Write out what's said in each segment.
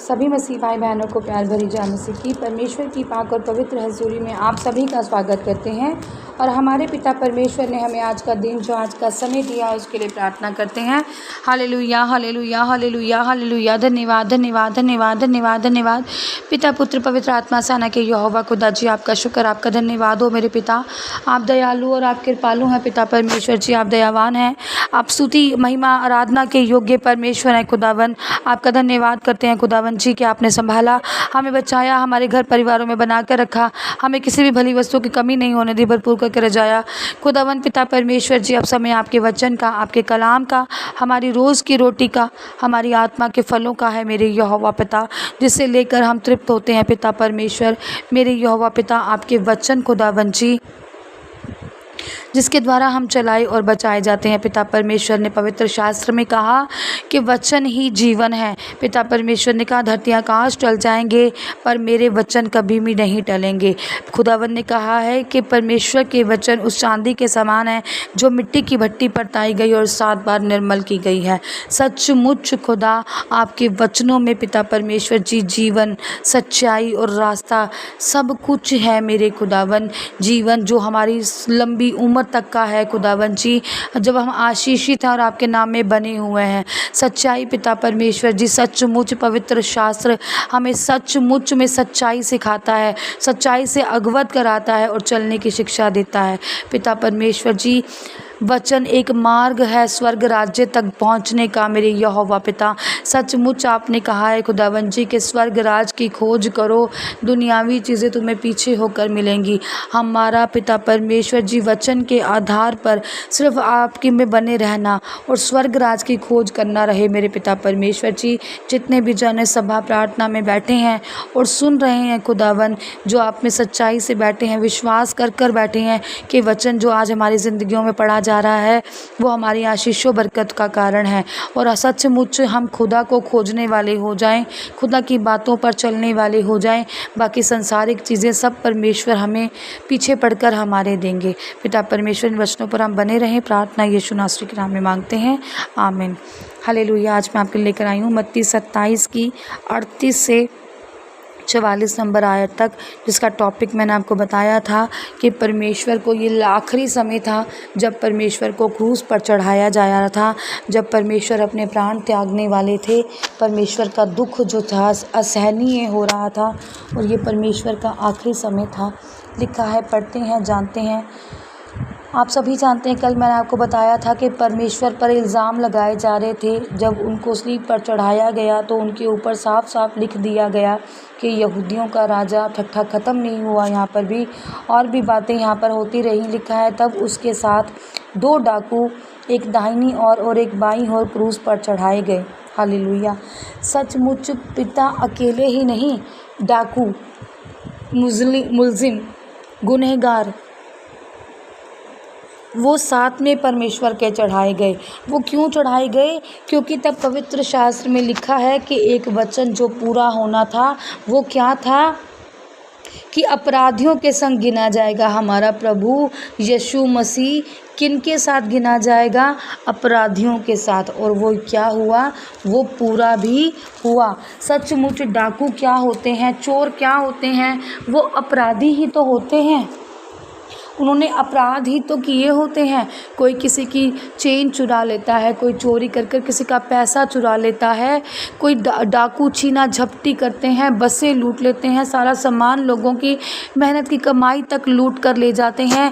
सभी मसीह भाई बहनों को प्यार भरी जान मसीह की परमेश्वर की पाक और पवित्र हजूरी में आप सभी का स्वागत करते हैं। और हमारे पिता परमेश्वर ने हमें आज का दिन जो आज का समय दिया उसके लिए प्रार्थना करते हैं। Hallelujah hallelujah hallelujah hallelujah. धन्यवाद धन्यवाद धन्यवाद धन्यवाद धन्यवाद। पिता पुत्र पवित्र आत्मा साना के यहोवा खुदा जी, आपका शुक्र, आपका धन्यवाद हो मेरे पिता। आप दयालु और आप कृपालु हैं पिता परमेश्वर जी, आप दयावान हैं, आप स्तुति महिमा आराधना के योग्य परमेश्वर हैं खुदावन। आपका धन्यवाद करते हैं खुदावन जी कि आपने संभाला, हमें बचाया, हमारे घर परिवारों में बना कर रखा, हमें किसी भी भली वस्तु की कमी नहीं होने दी, भरपूर करके रजाया खुदावन पिता परमेश्वर जी। अब समय आपके वचन का, आपके कलाम का, हमारी रोज़ की रोटी का, हमारी आत्मा के फलों का है मेरे यहोवा पिता, जिसे लेकर हम तृप्त होते हैं पिता परमेश्वर। मेरे यहोवा पिता आपके वचन खुदावन जी, जिसके द्वारा हम चलाए और बचाए जाते हैं पिता परमेश्वर ने पवित्र शास्त्र में कहा कि वचन ही जीवन है। पिता परमेश्वर ने कहा धरती आकाश टल जाएंगे पर मेरे वचन कभी भी नहीं टलेंगे। खुदावन ने कहा है कि परमेश्वर के वचन उस चांदी के समान है जो मिट्टी की भट्टी पर ताई गई और 7 बार निर्मल की गई है। सचमुच खुदा आपके वचनों में पिता परमेश्वर जी जीवन, सच्चाई और रास्ता सब कुछ है मेरे खुदावन। जीवन जो हमारी लंबी उम्र तक का है खुदावन जी, जब हम आशीषित हैं और आपके नाम में बने हुए हैं। सच्चाई पिता परमेश्वर जी, सचमुच पवित्र शास्त्र हमें सचमुच में सच्चाई सिखाता है, सच्चाई से अवगत कराता है और चलने की शिक्षा देता है पिता परमेश्वर जी। वचन एक मार्ग है स्वर्ग राज्य तक पहुंचने का मेरे यहोवा पिता। सचमुच आपने कहा है खुदावन जी कि स्वर्ग राज की खोज करो, दुनियावी चीज़ें तुम्हें पीछे होकर मिलेंगी। हमारा पिता परमेश्वर जी वचन के आधार पर सिर्फ आपके में बने रहना और स्वर्ग राज की खोज करना रहे मेरे पिता परमेश्वर जी। जितने भी जन सभा प्रार्थना में बैठे हैं और सुन रहे हैं खुदावन, जो आप में सच्चाई से बैठे हैं, विश्वास कर कर बैठे हैं कि वचन जो आज हमारी ज़िंदगियों में पढ़ा जा रहा है वो हमारी आशीषों बरकत का कारण है। और सचमुच हम खुदा को खोजने वाले हो जाएं, खुदा की बातों पर चलने वाले हो जाएं, बाकी संसारिक चीज़ें सब परमेश्वर हमें पीछे पड़कर हमारे देंगे। पिता परमेश्वर इन वचनों पर हम बने रहें, प्रार्थना यीशु नासरी के नाम में मांगते हैं, आमीन। हालेलुया। आज मैं आपके लिए लेकर आई हूँ मत्ती 27 की 38 से 44 नंबर आयत तक, जिसका टॉपिक मैंने आपको बताया था कि परमेश्वर को ये आखिरी समय था जब परमेश्वर को क्रूस पर चढ़ाया जा रहा था, जब परमेश्वर अपने प्राण त्यागने वाले थे। परमेश्वर का दुख जो था असहनीय हो रहा था और ये परमेश्वर का आखिरी समय था। लिखा है, पढ़ते हैं, जानते हैं। आप सभी जानते हैं, कल मैंने आपको बताया था कि परमेश्वर पर इल्ज़ाम लगाए जा रहे थे। जब उनको सलीब पर चढ़ाया गया तो उनके ऊपर साफ साफ लिख दिया गया कि यहूदियों का राजा। ठट्ठा ख़त्म नहीं हुआ, यहाँ पर भी और भी बातें यहाँ पर होती रही। लिखा है, तब उसके साथ 2 डाकू, एक दाहिनी ओर और एक बाईं ओर क्रूस पर चढ़ाए गए। हालेलुया। सचमुच पिता अकेले ही नहीं, डाकू, मुल्जिम, गुनहगार, वो साथ में परमेश्वर के चढ़ाए गए। वो क्यों चढ़ाए गए? क्योंकि तब पवित्र शास्त्र में लिखा है कि एक वचन जो पूरा होना था वो क्या था कि अपराधियों के संग गिना जाएगा। हमारा प्रभु यीशु मसीह किनके साथ गिना जाएगा? अपराधियों के साथ। और वो क्या हुआ? वो पूरा भी हुआ। सचमुच डाकू क्या होते हैं, चोर क्या होते हैं? वो अपराधी ही तो होते हैं। उन्होंने अपराध ही तो किए होते हैं। कोई किसी की चेन चुरा लेता है, कोई चोरी कर कर किसी का पैसा चुरा लेता है, कोई डाकू छीना झपटी करते हैं, बसें लूट लेते हैं, सारा सामान, लोगों की मेहनत की कमाई तक लूट कर ले जाते हैं,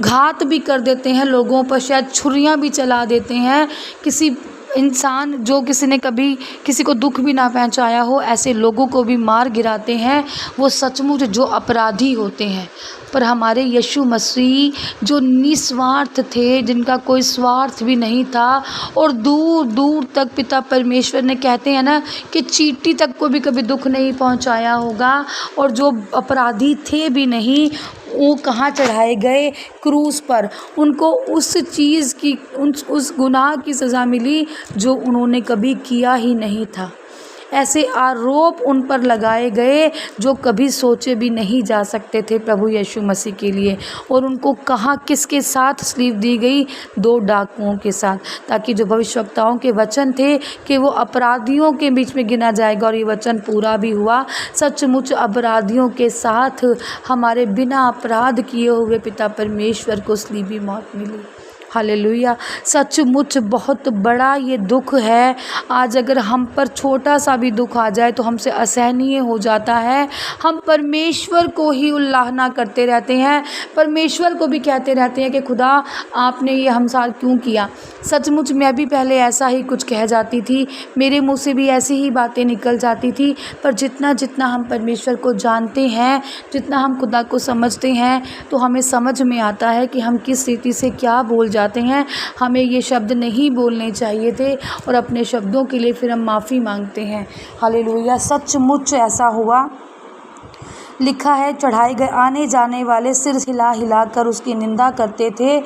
घात भी कर देते हैं लोगों पर, शायद छुरियां भी चला देते हैं। किसी इंसान जो किसी ने कभी किसी को दुख भी ना पहुंचाया हो, ऐसे लोगों को भी मार गिराते हैं। वो सचमुच जो अपराधी होते हैं। पर हमारे यीशु मसीह जो निस्वार्थ थे, जिनका कोई स्वार्थ भी नहीं था और दूर दूर तक पिता परमेश्वर ने, कहते हैं ना कि चींटी तक को भी कभी दुख नहीं पहुंचाया होगा, और जो अपराधी थे भी नहीं, वो कहाँ चढ़ाए गए? क्रूस पर। उनको उस चीज़ की, उस गुनाह की सज़ा मिली जो उन्होंने कभी किया ही नहीं था। ऐसे आरोप उन पर लगाए गए जो कभी सोचे भी नहीं जा सकते थे प्रभु यीशु मसीह के लिए। और उनको कहाँ किसके साथ स्लीव दी गई? 2 डाकुओं के साथ, ताकि जो भविष्यवक्ताओं के वचन थे कि वो अपराधियों के बीच में गिना जाएगा, और ये वचन पूरा भी हुआ। सचमुच अपराधियों के साथ हमारे बिना अपराध किए हुए पिता परमेश्वर को स्लीबी मौत मिली। हालेलुया। सचमुच बहुत बड़ा ये दुख है। आज अगर हम पर छोटा सा भी दुख आ जाए तो हमसे असहनीय हो जाता है। हम परमेश्वर को ही उल्लाहना करते रहते हैं, परमेश्वर को भी कहते रहते हैं कि खुदा आपने ये हम साथ क्यों किया। सचमुच मैं भी पहले ऐसा ही कुछ कह जाती थी, मेरे मुंह से भी ऐसी ही बातें निकल जाती थी। पर जितना जितना हम परमेश्वर को जानते हैं, जितना हम खुदा को समझते हैं, तो हमें समझ में आता है कि हम किस रीति से क्या बोल जाते हैं। हमें ये शब्द नहीं बोलने चाहिए थे, और अपने शब्दों के लिए फिर हम माफ़ी मांगते हैं। हालेलुया। सचमुच ऐसा हुआ। लिखा है, चढ़ाए गए आने जाने वाले सिर हिला हिला कर उसकी निंदा करते थे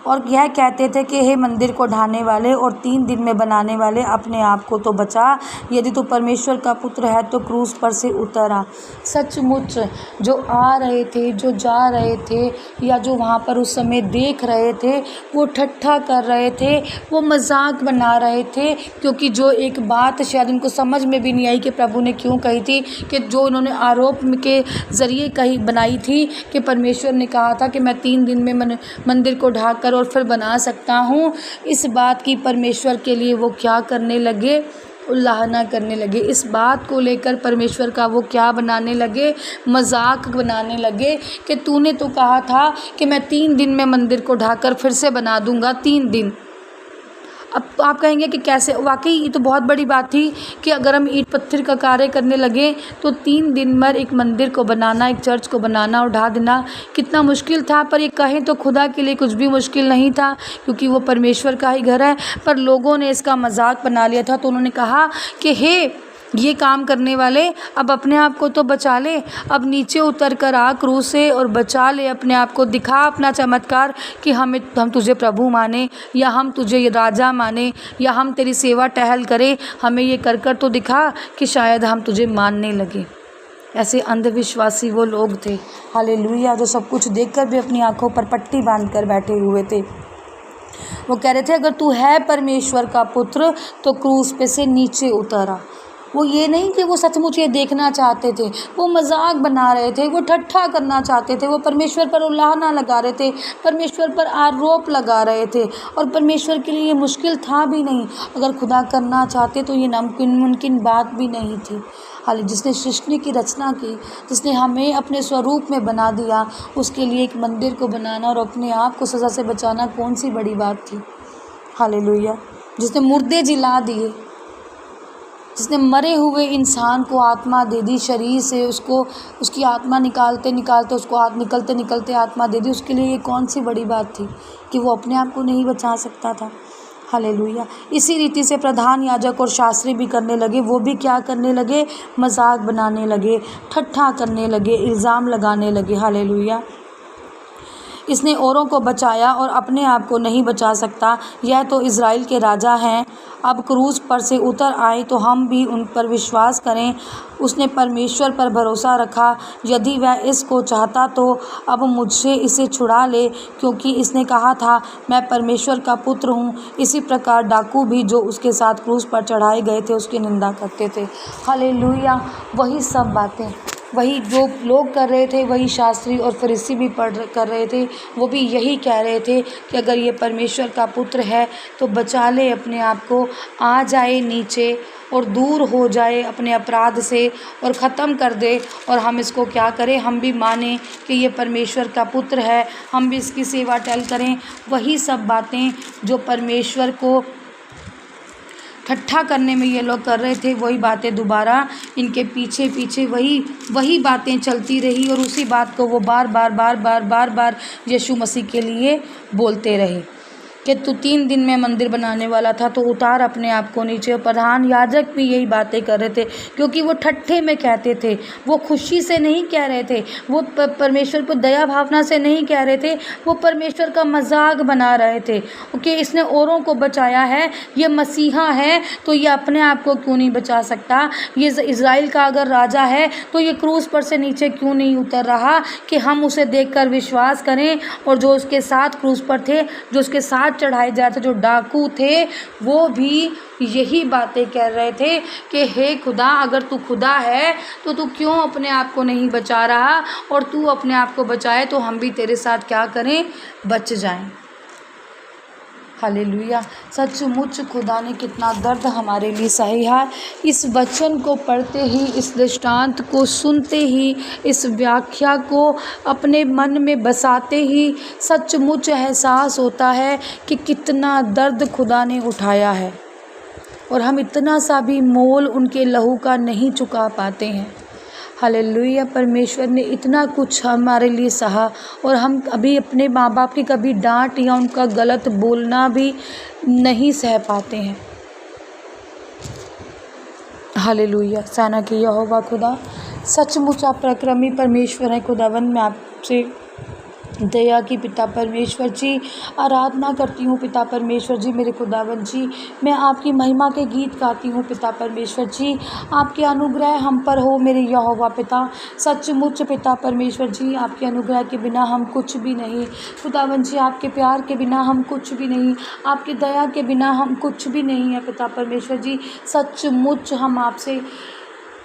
और यह कहते थे कि हे मंदिर को ढाने वाले और 3 दिन में बनाने वाले, अपने आप को तो बचा। यदि तू परमेश्वर का पुत्र है तो क्रूस पर से उतर आ। सचमुच जो आ रहे थे, जो जा रहे थे, या जो वहाँ पर उस समय देख रहे थे, वो ठट्ठा कर रहे थे, वो मजाक बना रहे थे। क्योंकि जो एक बात शायद उनको समझ में भी नहीं आई कि प्रभु ने क्यों कही थी, कि जो उन्होंने आरोप के ज़रिए कही बनाई थी कि परमेश्वर ने कहा था कि मैं 3 दिन में मंदिर को ढाक कर और फिर बना सकता हूँ। इस बात की परमेश्वर के लिए वो क्या करने लगे? उल्लाहना करने लगे। इस बात को लेकर परमेश्वर का वो क्या बनाने लगे? मजाक बनाने लगे कि तूने तो कहा था कि मैं 3 दिन में मंदिर को ढाकर फिर से बना दूंगा। 3 दिन। अब आप कहेंगे कि कैसे? वाकई ये तो बहुत बड़ी बात थी कि अगर हम ईंट पत्थर का कार्य करने लगे तो 3 दिन में एक मंदिर को बनाना, एक चर्च को बनाना और ढा देना कितना मुश्किल था। पर ये कहें तो खुदा के लिए कुछ भी मुश्किल नहीं था, क्योंकि वो परमेश्वर का ही घर है। पर लोगों ने इसका मजाक बना लिया था, तो उन्होंने कहा कि हे ये काम करने वाले, अब अपने आप को तो बचा ले, अब नीचे उतर कर आ क्रूस से और बचा ले अपने आप को। दिखा अपना चमत्कार कि हम तुझे प्रभु माने, या हम तुझे राजा माने, या हम तेरी सेवा टहल करें। हमें ये कर कर तो दिखा कि शायद हम तुझे मानने लगे। ऐसे अंधविश्वासी वो लोग थे, हालेलुया, जो सब कुछ देखकर भी अपनी आंखों पर पट्टी बांध कर बैठे हुए थे। वो कह रहे थे अगर तू है परमेश्वर का पुत्र तो क्रूस पे से नीचे उतर आ। वो ये नहीं कि वो सचमुच ये देखना चाहते थे, वो मजाक बना रहे थे, वो ठट्ठा करना चाहते थे, वो परमेश्वर पर उल्लाहना लगा रहे थे, परमेश्वर पर आरोप लगा रहे थे। और परमेश्वर के लिए ये मुश्किल था भी नहीं। अगर खुदा करना चाहते तो ये नामुमकिन बात भी नहीं थी। हाल जिसने सृष्टि की रचना की, जिसने हमें अपने स्वरूप में बना दिया, उसके लिए एक मंदिर को बनाना और अपने आप को सज़ा से बचाना कौन सी बड़ी बात थी। हालेलुया। जिसने मुर्दे जिला दिए, जिसने मरे हुए इंसान को आत्मा दे दी शरीर से, उसको उसकी आत्मा निकालते निकालते उसको निकलते निकलते आत्मा दे दी, उसके लिए ये कौन सी बड़ी बात थी कि वो अपने आप को नहीं बचा सकता था। हालेलुया। इसी रीति से प्रधान याजक और शास्त्री भी करने लगे। वो भी क्या करने लगे? मजाक बनाने लगे, ठट्ठा करने लगे, इल्ज़ाम लगाने लगे। हालेलुया। इसने औरों को बचाया और अपने आप को नहीं बचा सकता। यह तो इज़राइल के राजा हैं। अब क्रूस पर से उतर आए तो हम भी उन पर विश्वास करें। उसने परमेश्वर पर भरोसा रखा। यदि वह इसको चाहता तो अब मुझसे इसे छुड़ा ले, क्योंकि इसने कहा था मैं परमेश्वर का पुत्र हूँ। इसी प्रकार डाकू भी जो उसके साथ क्रूस पर चढ़ाए गए थे उसकी निंदा करते थे। हालेलुया। वही सब बातें, वही जो लोग कर रहे थे, वही शास्त्री और फरीसी भी कर रहे थे। वो भी यही कह रहे थे कि अगर ये परमेश्वर का पुत्र है तो बचा ले अपने आप को, आ जाए नीचे और दूर हो जाए अपने अपराध से और ख़त्म कर दे। और हम इसको क्या करें? हम भी माने कि ये परमेश्वर का पुत्र है, हम भी इसकी सेवा टहल करें। वही सब बातें जो परमेश्वर को ठट्ठा करने में ये लोग कर रहे थे, वही बातें दोबारा इनके पीछे पीछे वही बातें चलती रही। और उसी बात को वो बार बार यीशु मसीह के लिए बोलते रहे कि तू 3 दिन में मंदिर बनाने वाला था तो उतार अपने आप को नीचे। और प्रधान याजक भी यही बातें कर रहे थे, क्योंकि वो ठट्ठे में कहते थे, वो खुशी से नहीं कह रहे थे, वो परमेश्वर को दया भावना से नहीं कह रहे थे, वो परमेश्वर का मजाक बना रहे थे कि इसने औरों को बचाया है, ये मसीहा है, तो ये अपने आप को क्यों नहीं बचा सकता। ये इज़राइल का अगर राजा है तो ये क्रूस पर से नीचे क्यों नहीं उतर रहा कि हम उसे देखकर विश्वास करें। और जो उसके साथ क्रूस पर थे, जो उसके साथ चढ़ाए जा रहे थे, जो डाकू थे, वो भी यही बातें कह रहे थे कि हे खुदा, अगर तू खुदा है तो तू क्यों अपने आप को नहीं बचा रहा, और तू अपने आप को बचाए तो हम भी तेरे साथ क्या करें, बच जाएं। हालेलुया। सचमुच खुदा ने कितना दर्द हमारे लिए सही है। इस वचन को पढ़ते ही, इस दृष्टांत को सुनते ही, इस व्याख्या को अपने मन में बसाते ही सचमुच एहसास होता है कि कितना दर्द खुदा ने उठाया है, और हम इतना सा भी मोल उनके लहू का नहीं चुका पाते हैं। हालेलुया। परमेश्वर ने इतना कुछ हमारे लिए सहा, और हम अभी अपने माँ बाप की कभी डांट या उनका गलत बोलना भी नहीं सह पाते हैं। हालेलुया। सेना के यहोवा खुदा, सचमुच आप पराक्रमी परमेश्वर हैं खुदावंद। मैं आपसे दया की पिता परमेश्वर जी आराधना करती हूँ पिता परमेश्वर जी, मेरे खुदावन जी। मैं आपकी महिमा के गीत गाती हूँ पिता परमेश्वर जी। आपके अनुग्रह हम पर हो मेरे यहोवा पिता। सचमुच पिता परमेश्वर जी, आपके अनुग्रह के बिना हम कुछ भी नहीं खुदावन जी, आपके प्यार के बिना हम कुछ भी नहीं, आपकी दया के बिना हम कुछ भी नहीं है पिता परमेश्वर जी। सचमुच हम आपसे,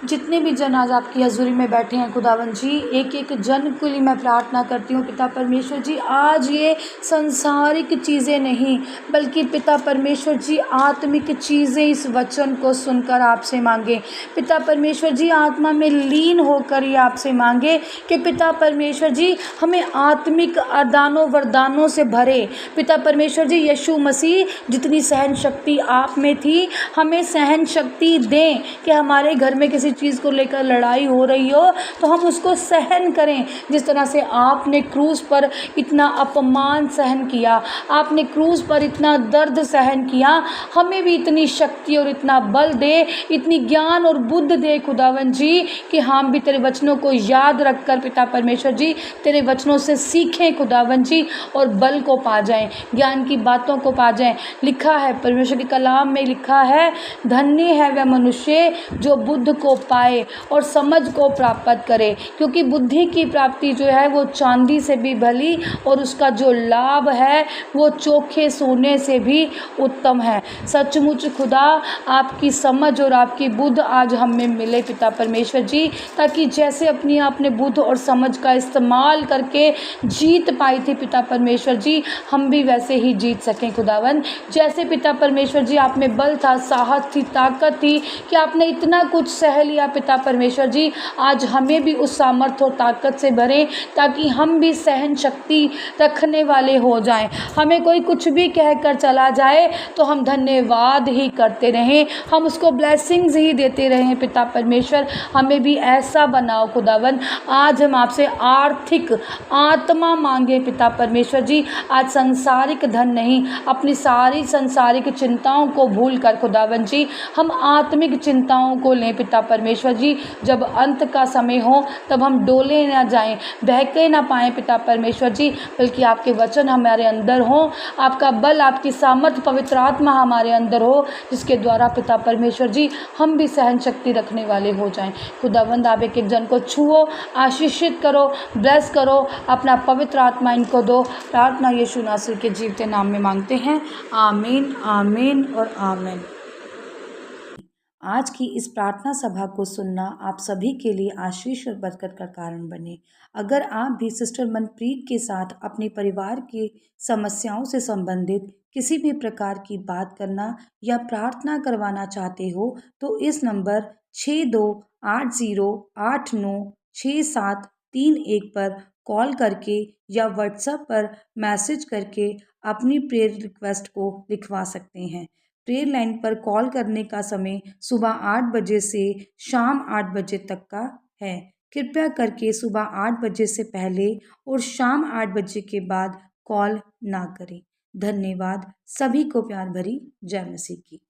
जितने भी जन आज आपकी हजूरी में बैठे हैं खुदावन जी, एक एक जन के लिए मैं प्रार्थना करती हूँ पिता परमेश्वर जी। आज ये संसारिक चीज़ें नहीं, बल्कि पिता परमेश्वर जी आत्मिक चीज़ें इस वचन को सुनकर आपसे मांगे पिता परमेश्वर जी। आत्मा में लीन होकर ये आपसे मांगे कि पिता परमेश्वर जी हमें आत्मिक दानों वरदानों से भरे पिता परमेश्वर जी। यीशु मसीह जितनी सहन शक्ति आप में थी, हमें सहन शक्ति दें कि हमारे घर में किसी चीज़ को लेकर लड़ाई हो रही हो तो हम उसको सहन करें। जिस तरह से आपने क्रूस पर इतना अपमान सहन किया, आपने क्रूस पर इतना दर्द सहन किया, हमें भी इतनी शक्ति और इतना बल दे, इतनी ज्ञान और बुद्धि दे खुदावन जी, कि हम भी तेरे वचनों को याद रखकर पिता परमेश्वर जी तेरे वचनों से सीखें खुदावन जी, और बल को पा जाएं, ज्ञान की बातों को पा जाएं। लिखा है परमेश्वर के कलाम में, लिखा है धन्य है वह मनुष्य जो बुद्ध को पाए और समझ को प्राप्त करे, क्योंकि बुद्धि की प्राप्ति जो है वो चांदी से भी भली, और उसका जो लाभ है वो चोखे सोने से भी उत्तम है। सचमुच खुदा आपकी समझ और आपकी बुद्ध आज हमें मिले पिता परमेश्वर जी, ताकि जैसे अपनी आपने बुद्ध और समझ का इस्तेमाल करके जीत पाई थी पिता परमेश्वर जी, हम भी वैसे ही जीत सकें खुदावन। जैसे पिता परमेश्वर जी आप में बल था, साहस थी, ताकत थी कि आपने इतना कुछ सह लिया पिता परमेश्वर जी, आज हमें भी उस सामर्थ्य और ताकत से भरें, ताकि हम भी सहन शक्ति रखने वाले हो जाएं। हमें कोई कुछ भी कहकर चला जाए तो हम धन्यवाद ही करते रहें, हम उसको ब्लेसिंग्स ही देते रहें पिता परमेश्वर। हमें भी ऐसा बनाओ खुदावन। आज हम आपसे आर्थिक आत्मा मांगे पिता परमेश्वर जी। आज सांसारिक धन नहीं, अपनी सारी सांसारिक चिंताओं को भूल कर खुदावन जी हम आत्मिक चिंताओं को लें पिता परमेश्वर जी। जब अंत का समय हो तब हम डोले ना जाएं, बहके ना पाएं पिता परमेश्वर जी, बल्कि आपके वचन हमारे अंदर हो, आपका बल, आपकी सामर्थ, पवित्र आत्मा हमारे अंदर हो, जिसके द्वारा पिता परमेश्वर जी हम भी सहन शक्ति रखने वाले हो जाएं। खुदावंद आप एक एक जन को छुओ, आशीषित करो, ब्लेस करो, अपना पवित्र आत्मा इनको दो। प्रार्थना यीशु नासरी के जीवते नाम में मांगते हैं, आमीन, आमीन और आमीन। आज की इस प्रार्थना सभा को सुनना आप सभी के लिए आशीष और बरकत का कारण बने। अगर आप भी सिस्टर मनप्रीत के साथ अपने परिवार की समस्याओं से संबंधित किसी भी प्रकार की बात करना या प्रार्थना करवाना चाहते हो तो इस नंबर 6280896731 पर कॉल करके या व्हाट्सएप पर मैसेज करके अपनी प्रेयर रिक्वेस्ट को लिखवा सकते हैं। प्रेयर लाइन पर कॉल करने का समय सुबह 8 बजे से शाम 8 बजे तक का है। कृपया करके सुबह 8 बजे से पहले और शाम 8 बजे के बाद कॉल ना करें। धन्यवाद। सभी को प्यार भरी जय मसीह की।